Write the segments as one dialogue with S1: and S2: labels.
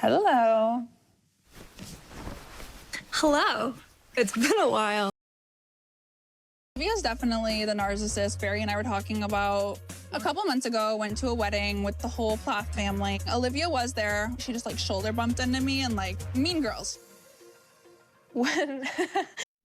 S1: Hello.
S2: Hello. It's been a while.
S1: Olivia's definitely the narcissist Barry and I were talking about a couple months ago. Went to a wedding with the whole Plath family. Olivia was there. She just shoulder bumped into me and Mean Girls. When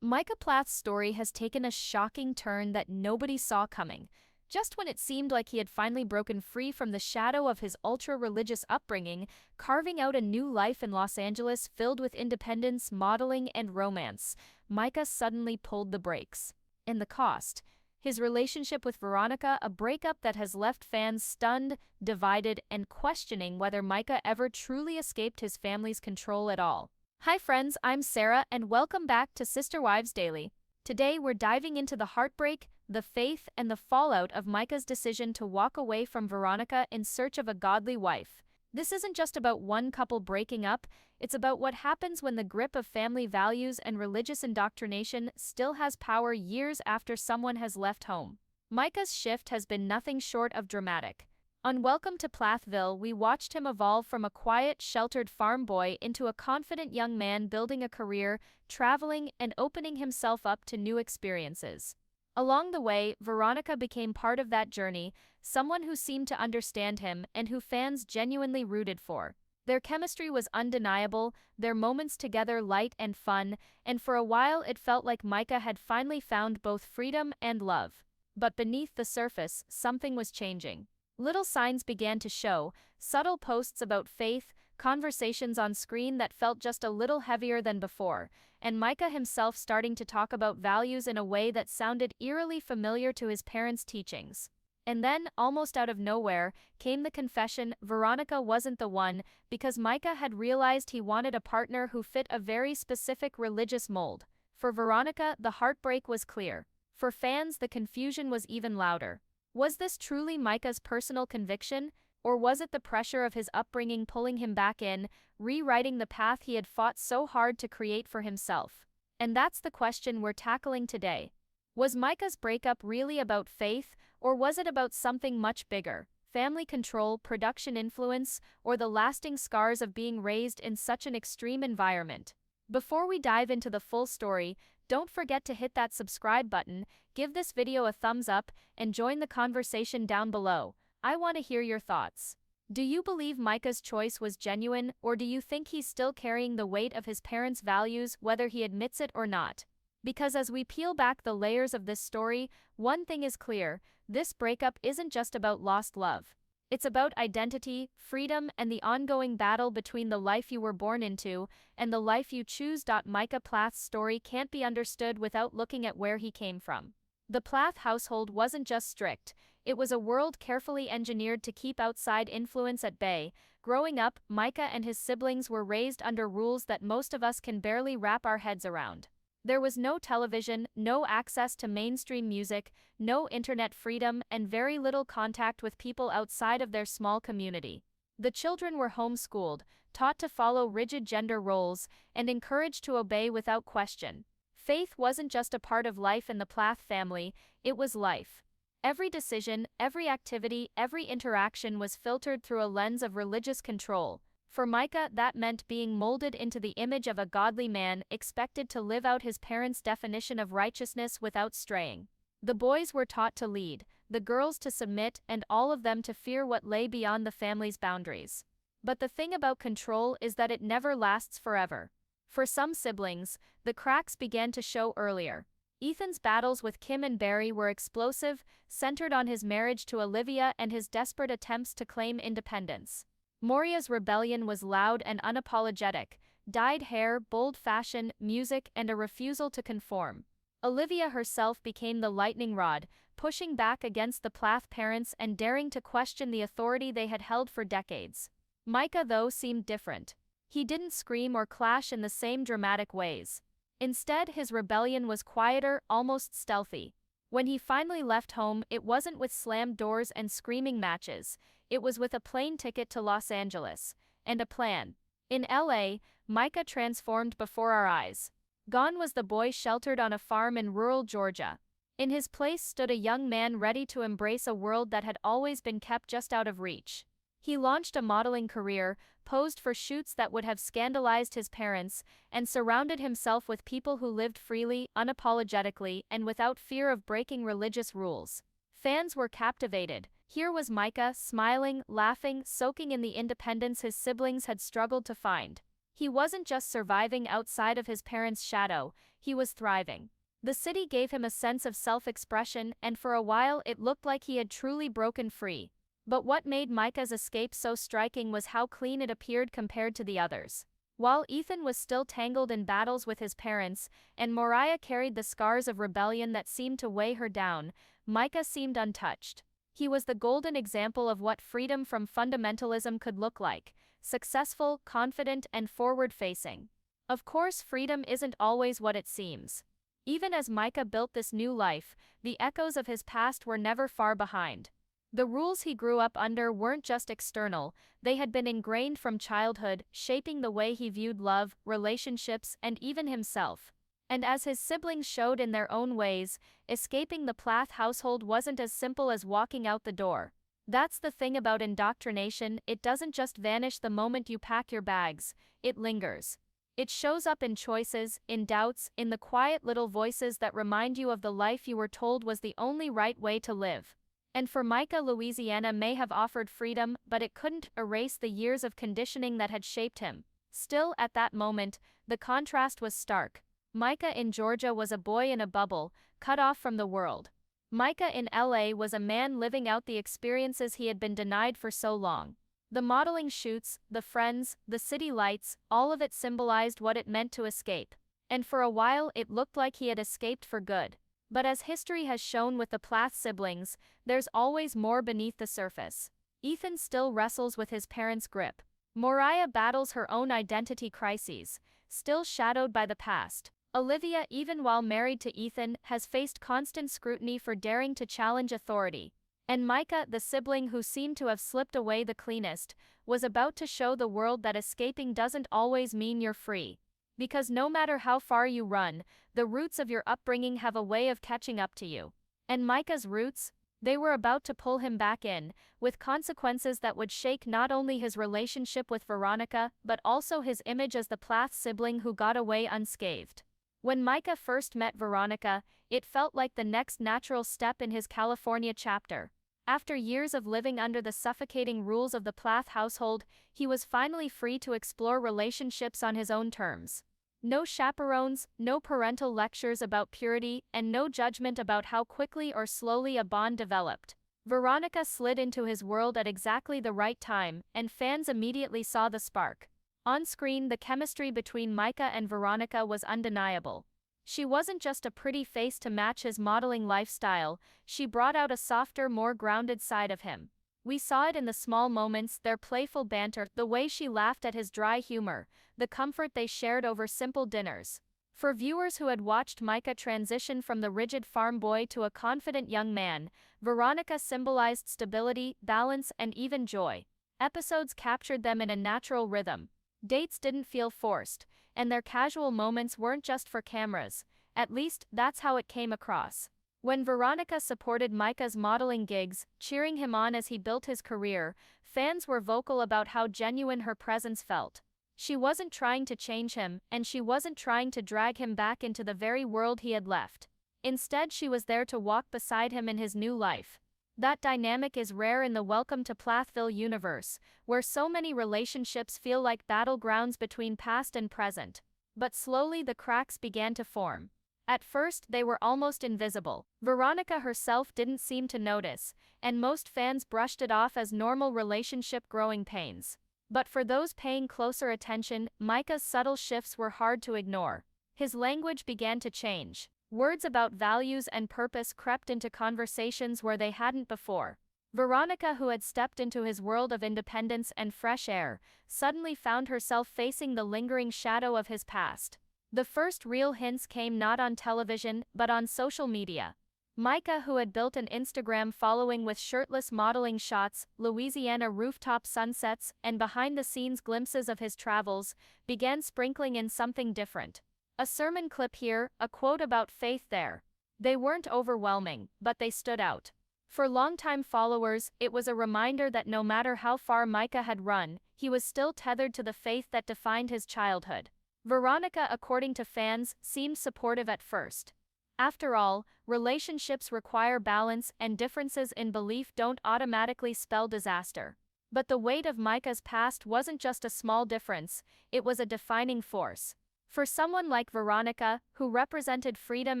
S3: Micah Plath's story has taken a shocking turn that nobody saw coming. Just when it seemed like he had finally broken free from the shadow of his ultra-religious upbringing, carving out a new life in Los Angeles filled with independence, modeling, and romance, Micah suddenly pulled the brakes. And the cost? His relationship with Veronica, a breakup that has left fans stunned, divided, and questioning whether Micah ever truly escaped his family's control at all. Hi friends, I'm Sarah, and welcome back to Sister Wives Daily. Today we're diving into the heartbreak, the faith, and the fallout of Micah's decision to walk away from Veronica in search of a godly wife. This isn't just about one couple breaking up, it's about what happens when the grip of family values and religious indoctrination still has power years after someone has left home. Micah's shift has been nothing short of dramatic. On Welcome to Plathville, we watched him evolve from a quiet, sheltered farm boy into a confident young man building a career, traveling, and opening himself up to new experiences. Along the way, Veronica became part of that journey, someone who seemed to understand him and who fans genuinely rooted for. Their chemistry was undeniable, their moments together light and fun, and for a while it felt like Micah had finally found both freedom and love. But beneath the surface, something was changing. Little signs began to show, subtle posts about faith, conversations on screen that felt just a little heavier than before, and Micah himself starting to talk about values in a way that sounded eerily familiar to his parents' teachings. And then, almost out of nowhere, came the confession Veronica wasn't the one, because Micah had realized he wanted a partner who fit a very specific religious mold. For Veronica, the heartbreak was clear. For fans, the confusion was even louder. Was this truly Micah's personal conviction, or was it the pressure of his upbringing pulling him back in, rewriting the path he had fought so hard to create for himself? And that's the question we're tackling today. Was Micah's breakup really about faith, or was it about something much bigger? Family control, production influence, or the lasting scars of being raised in such an extreme environment? Before we dive into the full story, don't forget to hit that subscribe button, give this video a thumbs up, and join the conversation down below. I want to hear your thoughts. Do you believe Micah's choice was genuine, or do you think he's still carrying the weight of his parents' values whether he admits it or not? Because as we peel back the layers of this story, one thing is clear: this breakup isn't just about lost love. It's about identity, freedom, and the ongoing battle between the life you were born into and the life you choose. Micah Plath's story can't be understood without looking at where he came from. The Plath household wasn't just strict, it was a world carefully engineered to keep outside influence at bay. Growing up, Micah and his siblings were raised under rules that most of us can barely wrap our heads around. There was no television, no access to mainstream music, no internet freedom, and very little contact with people outside of their small community. The children were homeschooled, taught to follow rigid gender roles, and encouraged to obey without question. Faith wasn't just a part of life in the Plath family, it was life. Every decision, every activity, every interaction was filtered through a lens of religious control. For Micah, that meant being molded into the image of a godly man, expected to live out his parents' definition of righteousness without straying. The boys were taught to lead, the girls to submit, and all of them to fear what lay beyond the family's boundaries. But the thing about control is that it never lasts forever. For some siblings, the cracks began to show earlier. Ethan's battles with Kim and Barry were explosive, centered on his marriage to Olivia and his desperate attempts to claim independence. Moria's rebellion was loud and unapologetic: dyed hair, bold fashion, music, and a refusal to conform. Olivia herself became the lightning rod, pushing back against the Plath parents and daring to question the authority they had held for decades. Micah, though, seemed different. He didn't scream or clash in the same dramatic ways. Instead, his rebellion was quieter, almost stealthy. When he finally left home, it wasn't with slammed doors and screaming matches. It was with a plane ticket to Los Angeles, and a plan. In LA, Micah transformed before our eyes. Gone was the boy sheltered on a farm in rural Georgia. In his place stood a young man ready to embrace a world that had always been kept just out of reach. He launched a modeling career, posed for shoots that would have scandalized his parents, and surrounded himself with people who lived freely, unapologetically, and without fear of breaking religious rules. Fans were captivated. Here was Micah, smiling, laughing, soaking in the independence his siblings had struggled to find. He wasn't just surviving outside of his parents' shadow, he was thriving. The city gave him a sense of self-expression, and for a while it looked like he had truly broken free. But what made Micah's escape so striking was how clean it appeared compared to the others. While Ethan was still tangled in battles with his parents, and Moriah carried the scars of rebellion that seemed to weigh her down, Micah seemed untouched. He was the golden example of what freedom from fundamentalism could look like: successful, confident, and forward-facing. Of course, freedom isn't always what it seems. Even as Micah built this new life, the echoes of his past were never far behind. The rules he grew up under weren't just external, they had been ingrained from childhood, shaping the way he viewed love, relationships, and even himself. And as his siblings showed in their own ways, escaping the Plath household wasn't as simple as walking out the door. That's the thing about indoctrination, it doesn't just vanish the moment you pack your bags, it lingers. It shows up in choices, in doubts, in the quiet little voices that remind you of the life you were told was the only right way to live. And for Micah, Louisiana may have offered freedom, but it couldn't erase the years of conditioning that had shaped him. Still, at that moment, the contrast was stark. Micah in Georgia was a boy in a bubble, cut off from the world. Micah in LA was a man living out the experiences he had been denied for so long. The modeling shoots, the friends, the city lights, all of it symbolized what it meant to escape. And for a while it looked like he had escaped for good. But as history has shown with the Plath siblings, there's always more beneath the surface. Ethan still wrestles with his parents' grip. Moriah battles her own identity crises, still shadowed by the past. Olivia, even while married to Ethan, has faced constant scrutiny for daring to challenge authority. And Micah, the sibling who seemed to have slipped away the cleanest, was about to show the world that escaping doesn't always mean you're free. Because no matter how far you run, the roots of your upbringing have a way of catching up to you. And Micah's roots? They were about to pull him back in, with consequences that would shake not only his relationship with Veronica, but also his image as the Plath sibling who got away unscathed. When Micah first met Veronica, it felt like the next natural step in his California chapter. After years of living under the suffocating rules of the Plath household, he was finally free to explore relationships on his own terms. No chaperones, no parental lectures about purity, and no judgment about how quickly or slowly a bond developed. Veronica slid into his world at exactly the right time, and fans immediately saw the spark. On screen, the chemistry between Micah and Veronica was undeniable. She wasn't just a pretty face to match his modeling lifestyle, she brought out a softer, more grounded side of him. We saw it in the small moments, their playful banter, the way she laughed at his dry humor, the comfort they shared over simple dinners. For viewers who had watched Micah transition from the rigid farm boy to a confident young man, Veronica symbolized stability, balance, and even joy. Episodes captured them in a natural rhythm. Dates didn't feel forced, and their casual moments weren't just for cameras. At least, that's how it came across. When Veronica supported Micah's modeling gigs, cheering him on as he built his career, fans were vocal about how genuine her presence felt. She wasn't trying to change him, and she wasn't trying to drag him back into the very world he had left. Instead, she was there to walk beside him in his new life. That dynamic is rare in the Welcome to Plathville universe, where so many relationships feel like battlegrounds between past and present. But slowly the cracks began to form. At first, they were almost invisible. Veronica herself didn't seem to notice, and most fans brushed it off as normal relationship growing pains. But for those paying closer attention, Micah's subtle shifts were hard to ignore. His language began to change. Words about values and purpose crept into conversations where they hadn't before. Veronica, who had stepped into his world of independence and fresh air, suddenly found herself facing the lingering shadow of his past. The first real hints came not on television, but on social media. Micah, who had built an Instagram following with shirtless modeling shots, Louisiana rooftop sunsets, and behind-the-scenes glimpses of his travels, began sprinkling in something different. A sermon clip here, a quote about faith there. They weren't overwhelming, but they stood out. For longtime followers, it was a reminder that no matter how far Micah had run, he was still tethered to the faith that defined his childhood. Veronica, according to fans, seemed supportive at first. After all, relationships require balance, and differences in belief don't automatically spell disaster. But the weight of Micah's past wasn't just a small difference, it was a defining force. For someone like Veronica, who represented freedom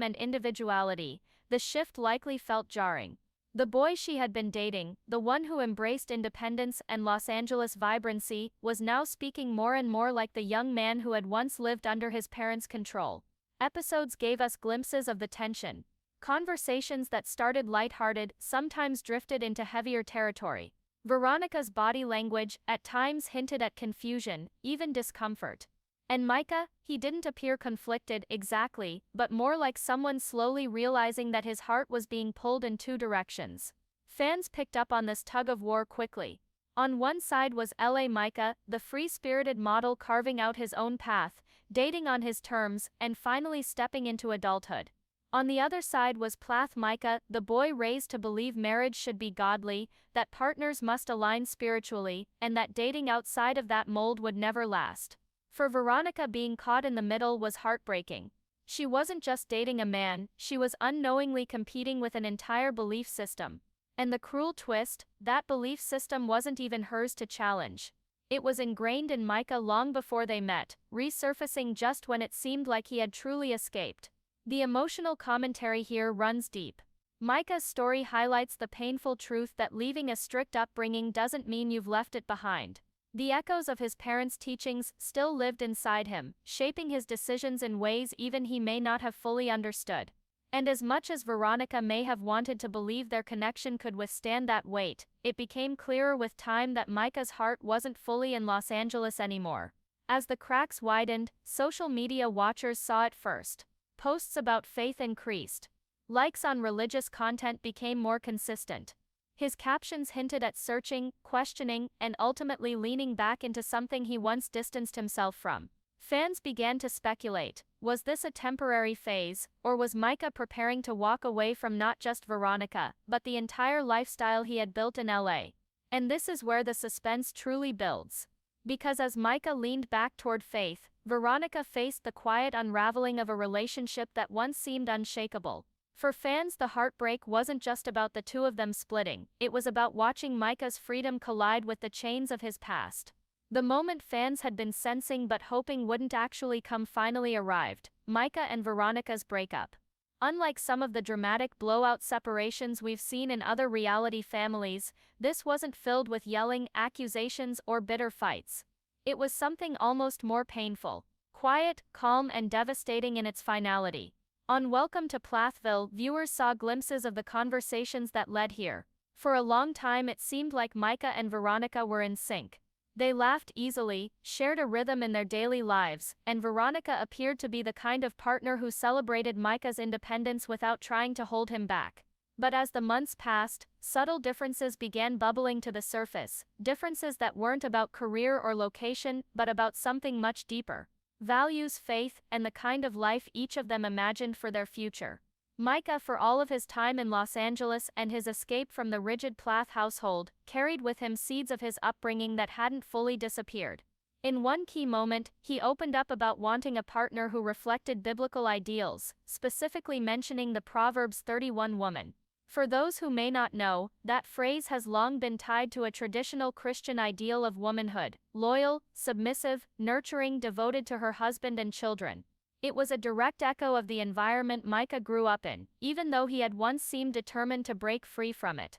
S3: and individuality, the shift likely felt jarring. The boy she had been dating, the one who embraced independence and Los Angeles vibrancy, was now speaking more and more like the young man who had once lived under his parents' control. Episodes gave us glimpses of the tension. Conversations that started lighthearted sometimes drifted into heavier territory. Veronica's body language at times hinted at confusion, even discomfort. And Micah, he didn't appear conflicted exactly, but more like someone slowly realizing that his heart was being pulled in two directions. Fans picked up on this tug-of-war quickly. On one side was LA Micah, the free-spirited model carving out his own path, dating on his terms, and finally stepping into adulthood. On the other side was Plath Micah, the boy raised to believe marriage should be godly, that partners must align spiritually, and that dating outside of that mold would never last. For Veronica, being caught in the middle was heartbreaking. She wasn't just dating a man, she was unknowingly competing with an entire belief system. And the cruel twist, that belief system wasn't even hers to challenge. It was ingrained in Micah long before they met, resurfacing just when it seemed like he had truly escaped. The emotional commentary here runs deep. Micah's story highlights the painful truth that leaving a strict upbringing doesn't mean you've left it behind. The echoes of his parents' teachings still lived inside him, shaping his decisions in ways even he may not have fully understood. And as much as Veronica may have wanted to believe their connection could withstand that weight, it became clearer with time that Micah's heart wasn't fully in Los Angeles anymore. As the cracks widened, social media watchers saw it first. Posts about faith increased. Likes on religious content became more consistent. His captions hinted at searching, questioning, and ultimately leaning back into something he once distanced himself from. Fans began to speculate, was this a temporary phase, or was Micah preparing to walk away from not just Veronica, but the entire lifestyle he had built in LA? And this is where the suspense truly builds. Because as Micah leaned back toward faith, Veronica faced the quiet unraveling of a relationship that once seemed unshakable. For fans, the heartbreak wasn't just about the two of them splitting, it was about watching Micah's freedom collide with the chains of his past. The moment fans had been sensing but hoping wouldn't actually come finally arrived: Micah and Veronica's breakup. Unlike some of the dramatic blowout separations we've seen in other reality families, this wasn't filled with yelling, accusations, or bitter fights. It was something almost more painful, quiet, calm, and devastating in its finality. On Welcome to Plathville, viewers saw glimpses of the conversations that led here. For a long time it seemed like Micah and Veronica were in sync. They laughed easily, shared a rhythm in their daily lives, and Veronica appeared to be the kind of partner who celebrated Micah's independence without trying to hold him back. But as the months passed, subtle differences began bubbling to the surface, differences that weren't about career or location, but about something much deeper. Values, faith, and the kind of life each of them imagined for their future. Micah, for all of his time in Los Angeles and his escape from the rigid Plath household, carried with him seeds of his upbringing that hadn't fully disappeared. In one key moment, he opened up about wanting a partner who reflected biblical ideals, specifically mentioning the Proverbs 31 woman. For those who may not know, that phrase has long been tied to a traditional Christian ideal of womanhood: loyal, submissive, nurturing, devoted to her husband and children. It was a direct echo of the environment Micah grew up in, even though he had once seemed determined to break free from it.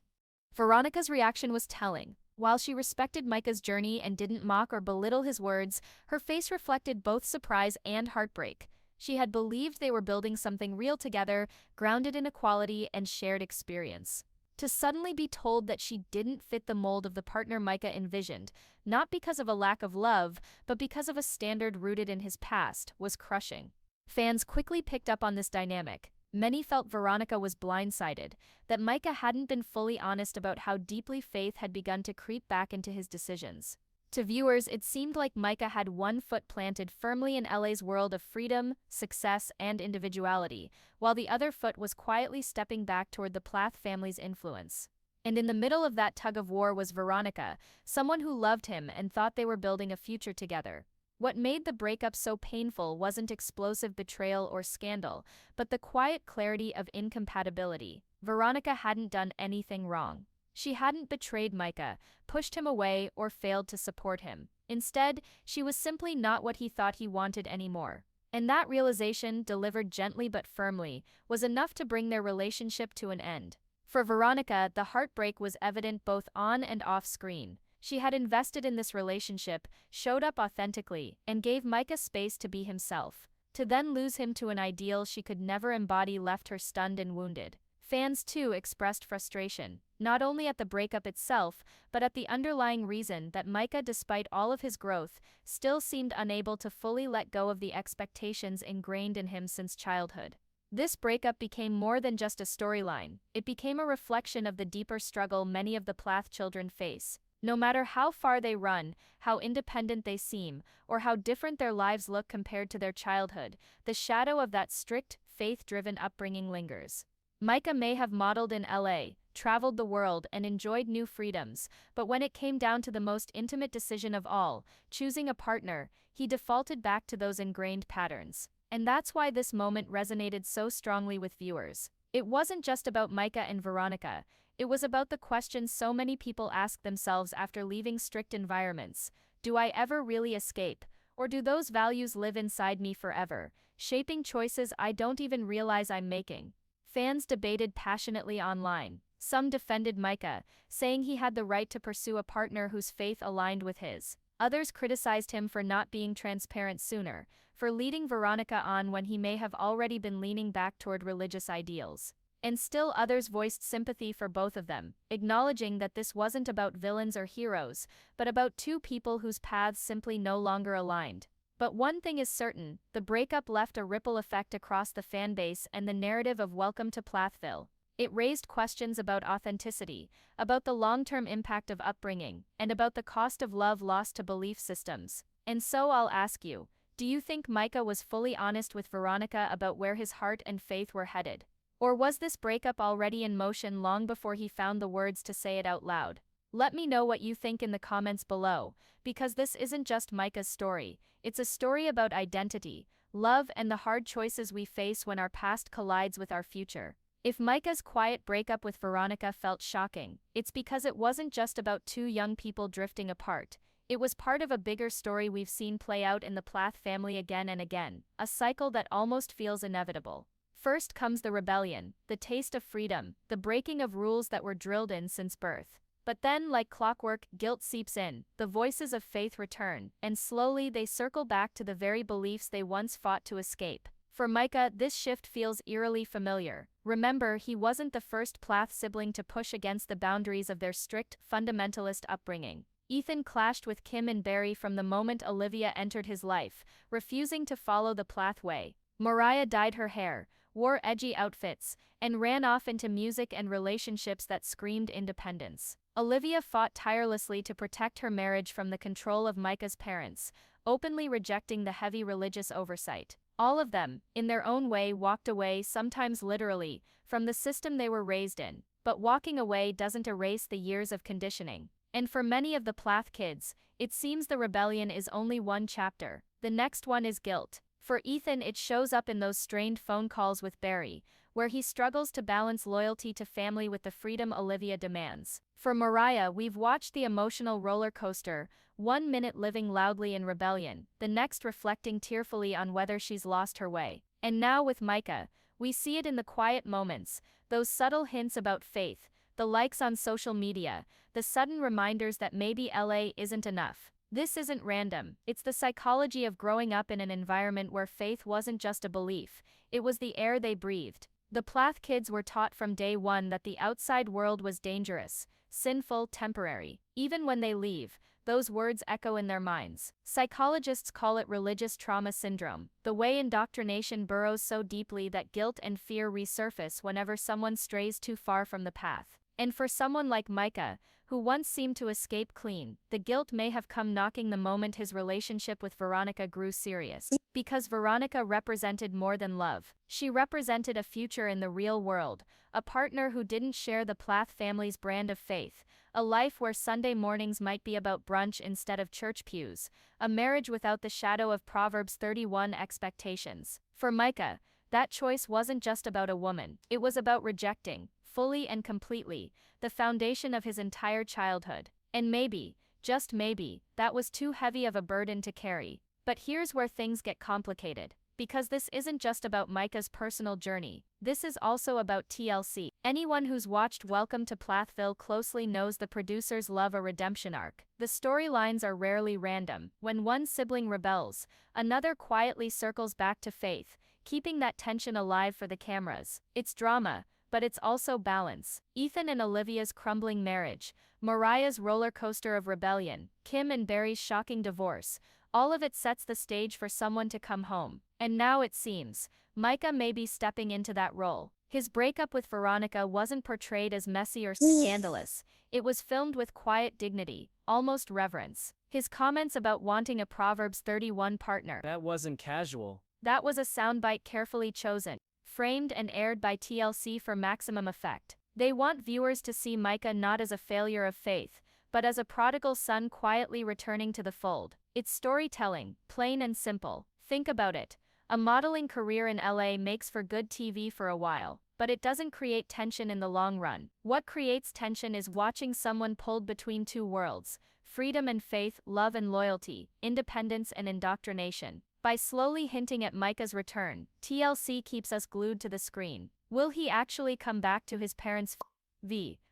S4: Veronica's reaction was telling. While she respected Micah's journey and didn't mock or belittle his words, her face reflected both surprise and heartbreak. She had believed they were building something real together, grounded in equality and shared experience. To suddenly be told that she didn't fit the mold of the partner Micah envisioned, not because of a lack of love, but because of a standard rooted in his past, was crushing. Fans quickly picked up on this dynamic. Many felt Veronica was blindsided, that Micah hadn't been fully honest about how deeply faith had begun to creep back into his decisions.
S3: To viewers, it seemed like Micah had one foot planted firmly in LA's world of freedom, success, and individuality, while the other foot was quietly stepping back toward the Plath family's influence. And in the middle of that tug-of-war was Veronica, someone who loved him and thought they were building a future together. What made the breakup so painful wasn't explosive betrayal or scandal, but the quiet clarity of incompatibility. Veronica hadn't done anything wrong. She hadn't betrayed Micah, pushed him away, or failed to support him. Instead, she was simply not what he thought he wanted anymore. And that realization, delivered gently but firmly, was enough to bring their relationship to an end. For Veronica, the heartbreak was evident both on and off screen. She had invested in this relationship, showed up authentically, and gave Micah space to be himself. To then lose him to an ideal she could never embody left her stunned and wounded. Fans too expressed frustration, not only at the breakup itself, but at the underlying reason that Micah, despite all of his growth, still seemed unable to fully let go of the expectations ingrained in him since childhood. This breakup became more than just a storyline. It became a reflection of the deeper struggle many of the Plath children face. No matter how far they run, how independent they seem, or how different their lives look compared to their childhood, the shadow of that strict, faith-driven upbringing lingers. Micah may have modeled in LA, traveled the world, and enjoyed new freedoms, but when it came down to the most intimate decision of all, choosing a partner, he defaulted back to those ingrained patterns. And that's why this moment resonated so strongly with viewers. It wasn't just about Micah and Veronica. It was about the questions so many people ask themselves after leaving strict environments. Do I ever really escape? Or do those values live inside me forever, shaping choices I don't even realize I'm making? Fans debated passionately online. Some defended Micah, saying he had the right to pursue a partner whose faith aligned with his. Others criticized him for not being transparent sooner, for leading Veronica on when he may have already been leaning back toward religious ideals. And still others voiced sympathy for both of them, acknowledging that this wasn't about villains or heroes, but about two people whose paths simply no longer aligned. But one thing is certain, the breakup left a ripple effect across the fanbase and the narrative of Welcome to Plathville. It raised questions about authenticity, about the long-term impact of upbringing, and about the cost of love lost to belief systems. And so I'll ask you, do you think Micah was fully honest with Veronica about where his heart and faith were headed? Or was this breakup already in motion long before he found the words to say it out loud? Let me know what you think in the comments below, because this isn't just Micah's story, it's a story about identity, love, and the hard choices we face when our past collides with our future. If Micah's quiet breakup with Veronica felt shocking, it's because it wasn't just about two young people drifting apart. It was part of a bigger story we've seen play out in the Plath family again and again, a cycle that almost feels inevitable. First comes the rebellion, the taste of freedom, the breaking of rules that were drilled in since birth. But then, like clockwork, guilt seeps in, the voices of faith return, and slowly they circle back to the very beliefs they once fought to escape. For Micah, this shift feels eerily familiar. Remember, he wasn't the first Plath sibling to push against the boundaries of their strict, fundamentalist upbringing. Ethan clashed with Kim and Barry from the moment Olivia entered his life, refusing to follow the Plath way. Mariah dyed her hair, wore edgy outfits, and ran off into music and relationships that screamed independence. Olivia fought tirelessly to protect her marriage from the control of Micah's parents, openly rejecting the heavy religious oversight. All of them, in their own way, walked away, sometimes literally, from the system they were raised in. But walking away doesn't erase the years of conditioning. And for many of the Plath kids, it seems the rebellion is only one chapter. The next one is guilt. For Ethan, it shows up in those strained phone calls with Barry, where he struggles to balance loyalty to family with the freedom Olivia demands. For Mariah, we've watched the emotional roller coaster, 1 minute living loudly in rebellion, the next reflecting tearfully on whether she's lost her way. And now with Micah, we see it in the quiet moments, those subtle hints about faith, the likes on social media, the sudden reminders that maybe LA isn't enough. This isn't random, it's the psychology of growing up in an environment where faith wasn't just a belief, it was the air they breathed. The Plath kids were taught from day one that the outside world was dangerous, sinful, temporary. Even when they leave, those words echo in their minds. Psychologists call it religious trauma syndrome, the way indoctrination burrows so deeply that guilt and fear resurface whenever someone strays too far from the path. And for someone like Micah, who once seemed to escape clean, the guilt may have come knocking the moment his relationship with Veronica grew serious. Because Veronica represented more than love. She represented a future in the real world, a partner who didn't share the Plath family's brand of faith, a life where Sunday mornings might be about brunch instead of church pews, a marriage without the shadow of Proverbs 31 expectations. For Micah, that choice wasn't just about a woman, it was about rejecting, fully and completely, the foundation of his entire childhood. And maybe, just maybe, that was too heavy of a burden to carry. But here's where things get complicated. Because this isn't just about Micah's personal journey, this is also about TLC. Anyone who's watched Welcome to Plathville closely knows the producers love a redemption arc. The storylines are rarely random. When one sibling rebels, another quietly circles back to faith, keeping that tension alive for the cameras. It's drama, but it's also balance. Ethan and Olivia's crumbling marriage, Mariah's roller coaster of rebellion, Kim and Barry's shocking divorce, all of it sets the stage for someone to come home. And now it seems, Micah may be stepping into that role. His breakup with Veronica wasn't portrayed as messy or scandalous. It was filmed with quiet dignity, almost reverence. His comments about wanting a Proverbs 31 partner.
S5: That wasn't casual.
S3: That was a soundbite carefully chosen, framed and aired by TLC for maximum effect. They want viewers to see Micah not as a failure of faith, but as a prodigal son quietly returning to the fold. It's storytelling, plain and simple. Think about it. A modeling career in LA makes for good TV for a while, but it doesn't create tension in the long run. What creates tension is watching someone pulled between two worlds: freedom and faith, love and loyalty, independence and indoctrination. By slowly hinting at Micah's return, TLC keeps us glued to the screen. Will he actually come back to his parents'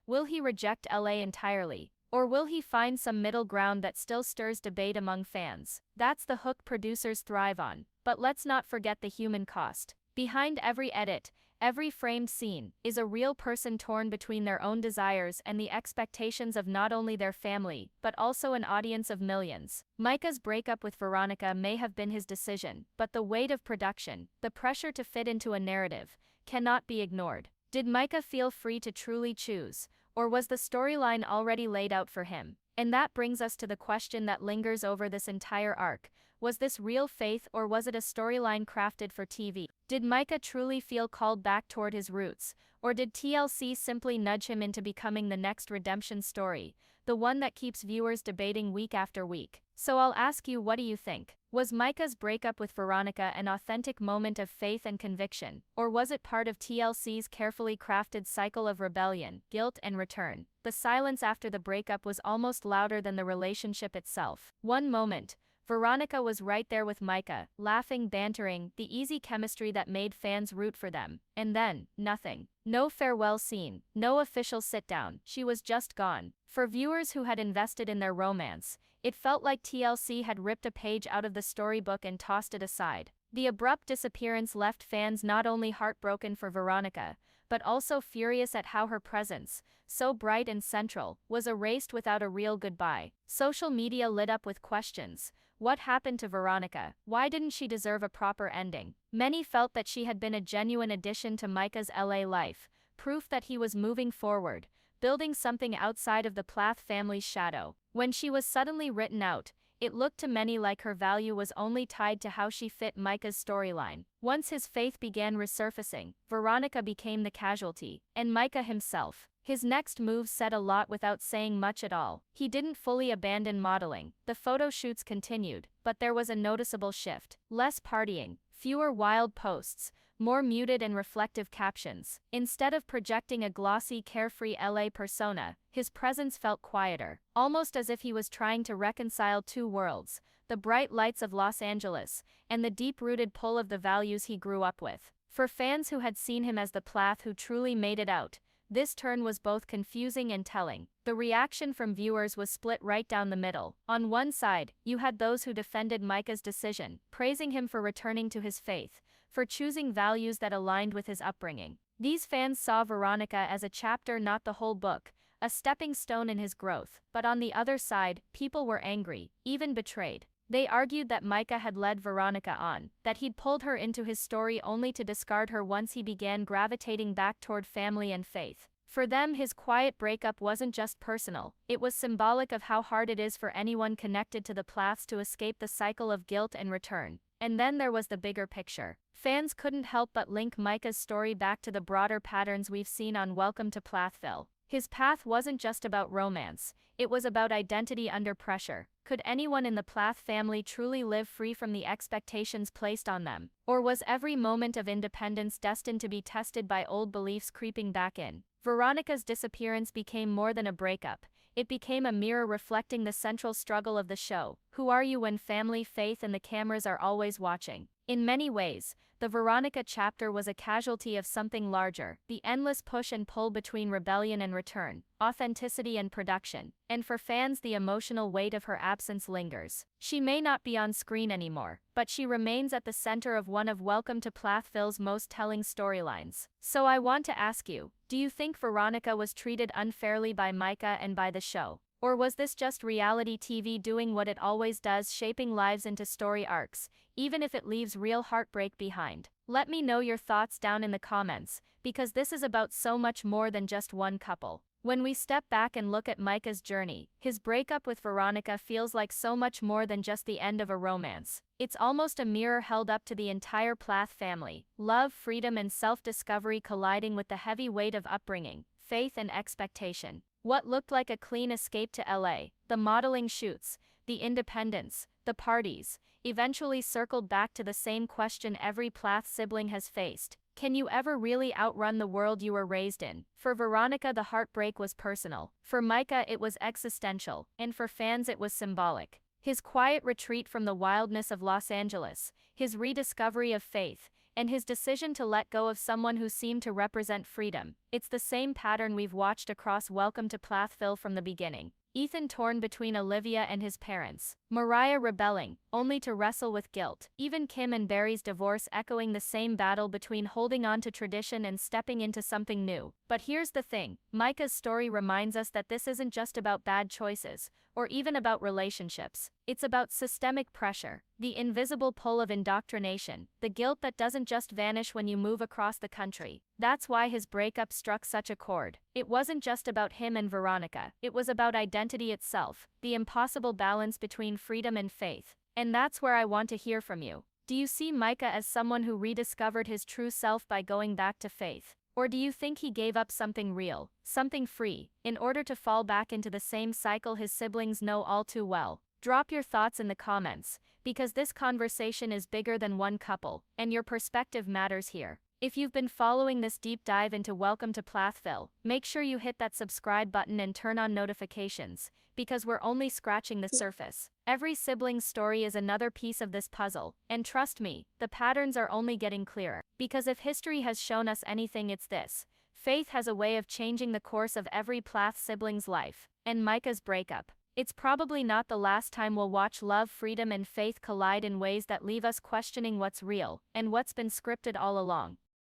S3: Will he reject LA entirely? Or will he find some middle ground that still stirs debate among fans? That's the hook producers thrive on. But let's not forget the human cost. Behind every edit, every framed scene, is a real person torn between their own desires and the expectations of not only their family, but also an audience of millions. Micah's breakup with Veronica may have been his decision, but the weight of production, the pressure to fit into a narrative, cannot be ignored. Did Micah feel free to truly choose? Or was the storyline already laid out for him? And that brings us to the question that lingers over this entire arc. Was this real faith or was it a storyline crafted for TV? Did Micah truly feel called back toward his roots? Or did TLC simply nudge him into becoming the next redemption story, the one that keeps viewers debating week after week? So I'll ask you, what do you think? Was Micah's breakup with Veronica an authentic moment of faith and conviction? Or was it part of TLC's carefully crafted cycle of rebellion, guilt and return? The silence after the breakup was almost louder than the relationship itself. One moment, Veronica was right there with Micah, laughing, bantering, the easy chemistry that made fans root for them. And then, nothing. No farewell scene, no official sit-down, she was just gone. For viewers who had invested in their romance, it felt like TLC had ripped a page out of the storybook and tossed it aside. The abrupt disappearance left fans not only heartbroken for Veronica, but also furious at how her presence, so bright and central, was erased without a real goodbye. Social media lit up with questions. What happened to Veronica? Why didn't she deserve a proper ending? Many felt that she had been a genuine addition to Micah's LA life, proof that he was moving forward, building something outside of the Plath family's shadow. When she was suddenly written out, it looked to many like her value was only tied to how she fit Micah's storyline. Once his faith began resurfacing, Veronica became the casualty, and Micah himself. His next move said a lot without saying much at all. He didn't fully abandon modeling. The photo shoots continued, but there was a noticeable shift. Less partying, fewer wild posts, more muted and reflective captions. Instead of projecting a glossy, carefree LA persona, his presence felt quieter, almost as if he was trying to reconcile two worlds: the bright lights of Los Angeles, and the deep-rooted pull of the values he grew up with. For fans who had seen him as the Plath who truly made it out, this turn was both confusing and telling. The reaction from viewers was split right down the middle. On one side, you had those who defended Micah's decision, praising him for returning to his faith, for choosing values that aligned with his upbringing. These fans saw Veronica as a chapter, not the whole book, a stepping stone in his growth. But on the other side, people were angry, even betrayed. They argued that Micah had led Veronica on, that he'd pulled her into his story only to discard her once he began gravitating back toward family and faith. For them, his quiet breakup wasn't just personal, it was symbolic of how hard it is for anyone connected to the Plaths to escape the cycle of guilt and return. And then there was the bigger picture. Fans couldn't help but link Micah's story back to the broader patterns we've seen on Welcome to Plathville. His path wasn't just about romance, it was about identity under pressure. Could anyone in the Plath family truly live free from the expectations placed on them? Or was every moment of independence destined to be tested by old beliefs creeping back in? Veronica's disappearance became more than a breakup. It became a mirror reflecting the central struggle of the show. Who are you when family, faith, and the cameras are always watching? In many ways, the Veronica chapter was a casualty of something larger, the endless push and pull between rebellion and return, authenticity and production, and for fans the emotional weight of her absence lingers. She may not be on screen anymore, but she remains at the center of one of Welcome to Plathville's most telling storylines. So I want to ask you, do you think Veronica was treated unfairly by Micah and by the show? Or was this just reality TV doing what it always does, shaping lives into story arcs, even if it leaves real heartbreak behind? Let me know your thoughts down in the comments, because this is about so much more than just one couple. When we step back and look at Micah's journey, his breakup with Veronica feels like so much more than just the end of a romance. It's almost a mirror held up to the entire Plath family, love, freedom, and self-discovery colliding with the heavy weight of upbringing, faith, and expectation. What looked like a clean escape to LA, the modeling shoots, the independence, the parties, eventually circled back to the same question every Plath sibling has faced. Can you ever really outrun the world you were raised in? For Veronica, the heartbreak was personal. For Micah, it was existential. And for fans, it was symbolic. His quiet retreat from the wildness of Los Angeles, his rediscovery of faith, and his decision to let go of someone who seemed to represent freedom. It's the same pattern we've watched across Welcome to Plathville from the beginning. Ethan torn between Olivia and his parents, Mariah rebelling, only to wrestle with guilt, even Kim and Barry's divorce echoing the same battle between holding on to tradition and stepping into something new. But here's the thing, Micah's story reminds us that this isn't just about bad choices, or even about relationships. It's about systemic pressure, the invisible pull of indoctrination, the guilt that doesn't just vanish when you move across the country. That's why his breakup struck such a chord. It wasn't just about him and Veronica, it was about identity itself, the impossible balance between freedom and faith. And that's where I want to hear from you. Do you see Micah as someone who rediscovered his true self by going back to faith? Or do you think he gave up something real, something free, in order to fall back into the same cycle his siblings know all too well? Drop your thoughts in the comments, because this conversation is bigger than one couple, and your perspective matters here. If you've been following this deep dive into Welcome to Plathville, make sure you hit that subscribe button and turn on notifications, because we're only scratching the surface. Every sibling's story is another piece of this puzzle, and trust me, the patterns are only getting clearer. Because if history has shown us anything, it's this. Faith has a way of changing the course of every Plath sibling's life, and Micah's breakup. It's probably not the last time we'll watch love, freedom, and faith collide in ways that leave us questioning what's real, and what's been scripted all along.